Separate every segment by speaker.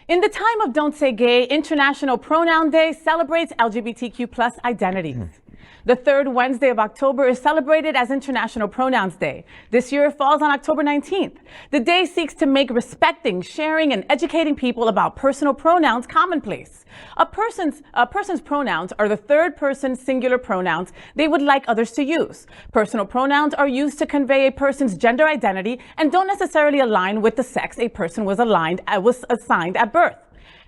Speaker 1: In the time of Don't Say Gay, International Pronoun Day celebrates LGBTQ+ identities. The third Wednesday of October is celebrated as International Pronouns Day. This year it falls on October 19th. The day seeks to make respecting, sharing, and educating people about personal pronouns commonplace. A person's pronouns are the third person singular pronouns they would like others to use. Personal pronouns are used to convey a person's gender identity and don't necessarily align with the sex a person was assigned at birth.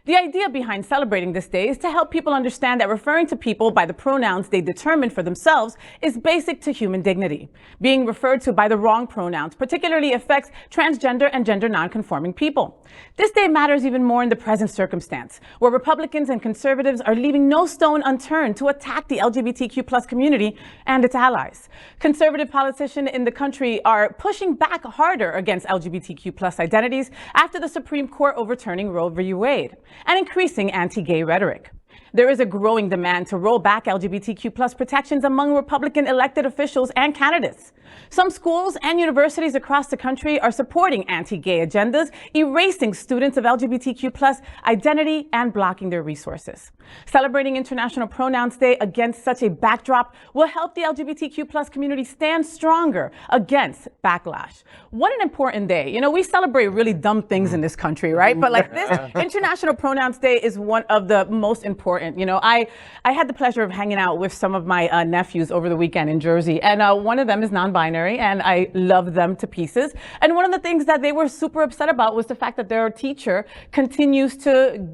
Speaker 1: The idea behind celebrating this day is to help people understand that referring to people by the pronouns they determine for themselves is basic to human dignity. Being referred to by the wrong pronouns particularly affects transgender and gender-nonconforming people. This day matters even more in the present circumstance, where Republicans and conservatives are leaving no stone unturned to attack the LGBTQ+ community and its allies. Conservative politicians in the country are pushing back harder against LGBTQ+ identities after the Supreme Court overturning Roe v. Wade and increasing anti-gay rhetoric. There is a growing demand to roll back LGBTQ+ protections among Republican elected officials and candidates. Some schools and universities across the country are supporting anti-gay agendas, erasing students of LGBTQ+ identity and blocking their resources. Celebrating International Pronouns Day against such a backdrop will help the LGBTQ+ community stand stronger against backlash. What an important day. You know, we celebrate really dumb things in this country, right? But like this, International Pronouns Day is one of the most important. You know, I had the pleasure of hanging out with some of my nephews over the weekend in Jersey, and one of them is non-binary, and I love them to pieces. And one of the things that they were super upset about was the fact that their teacher continues to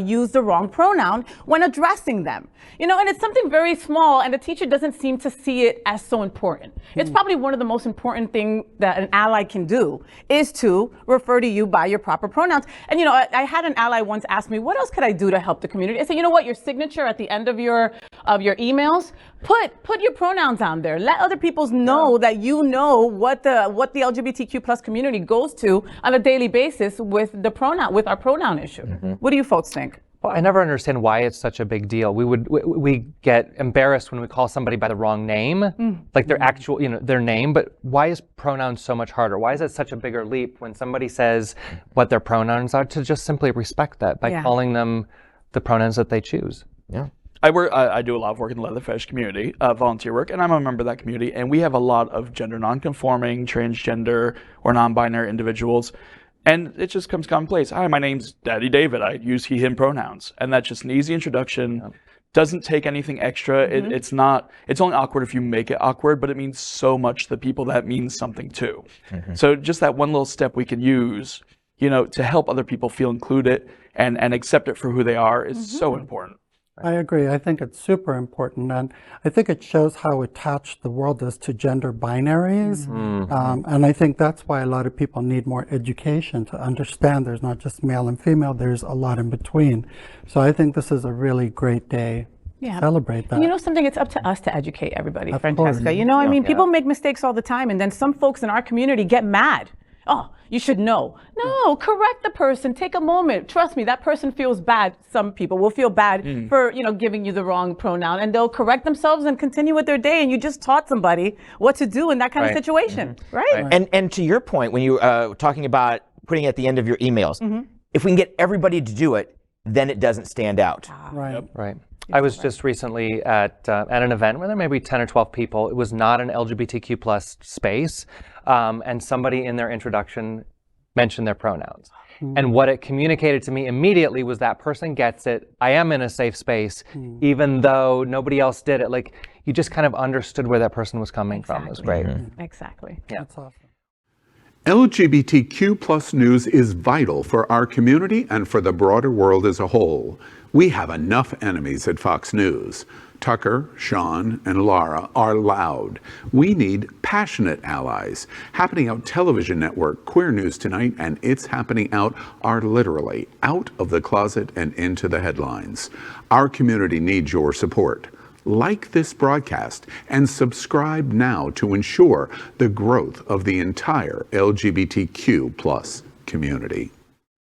Speaker 1: use the wrong pronoun when addressing them. You know, and it's something very small, and the teacher doesn't seem to see it as so important. It's probably one of the most important things that an ally can do is to refer to you by your proper pronouns. And you know, I had an ally once ask me, what else could I do to help the community? I said, you know what, your signature at the end of your emails, put your pronouns on there. Let other people know that you know what the LGBTQ+ community goes to on a daily basis with our pronoun issue. What do you folks think?
Speaker 2: Well, I never understand why it's such a big deal. We get embarrassed when we call somebody by the wrong name, like their actual, their name. But why is pronouns so much harder? Why is it such a bigger leap when somebody says what their pronouns are to just simply respect that by calling them the pronouns that they choose?
Speaker 3: Yeah.
Speaker 4: I do a lot of work in the leather fetish community, volunteer work, and I'm a member of that community. And we have a lot of gender nonconforming, transgender, or non-binary individuals. And it just comes commonplace. Hi, my name's Daddy David. I use he, him pronouns. And that's just an easy introduction. Doesn't take anything extra. It's only awkward if you make it awkward, but it means so much to the people that means something too. So just that one little step we can use, to help other people feel included and accept it for who they are is so important.
Speaker 5: I agree. I think it's super important, and I think it shows how attached the world is to gender binaries. And I think that's why a lot of people need more education to understand there's not just male and female, there's a lot in between. So I think this is a really great day to celebrate that.
Speaker 1: You know something, it's up to us to educate everybody, Francesca. You know, I mean, people make mistakes all the time, and then some folks in our community get mad. Oh, you should know. No, correct the person. Take a moment. Trust me, that person feels bad. Some people will feel bad for, giving you the wrong pronoun, and they'll correct themselves and continue with their day. And you just taught somebody what to do in that kind of situation, right?
Speaker 3: And to your point, when you talking about putting it at the end of your emails, if we can get everybody to do it, then it doesn't stand out.
Speaker 2: Right. I was just recently at an event where there may be 10 or 12 people. It was not an LGBTQ+ space, and somebody in their introduction mentioned their pronouns. And what it communicated to me immediately was that person gets it. I am in a safe space, even though nobody else did it. Like, you just kind of understood where that person was coming from. It was great.
Speaker 1: Exactly.
Speaker 2: Yeah.
Speaker 5: That's awesome.
Speaker 6: LGBTQ+ news is vital for our community and for the broader world as a whole. We have enough enemies at Fox News. Tucker, Sean, and Lara are loud. We need passionate allies. Happening Out television network, Queer News Tonight, and It's Happening Out are literally out of the closet and into the headlines. Our community needs your support. Like this broadcast and subscribe now to ensure the growth of the entire LGBTQ+ community.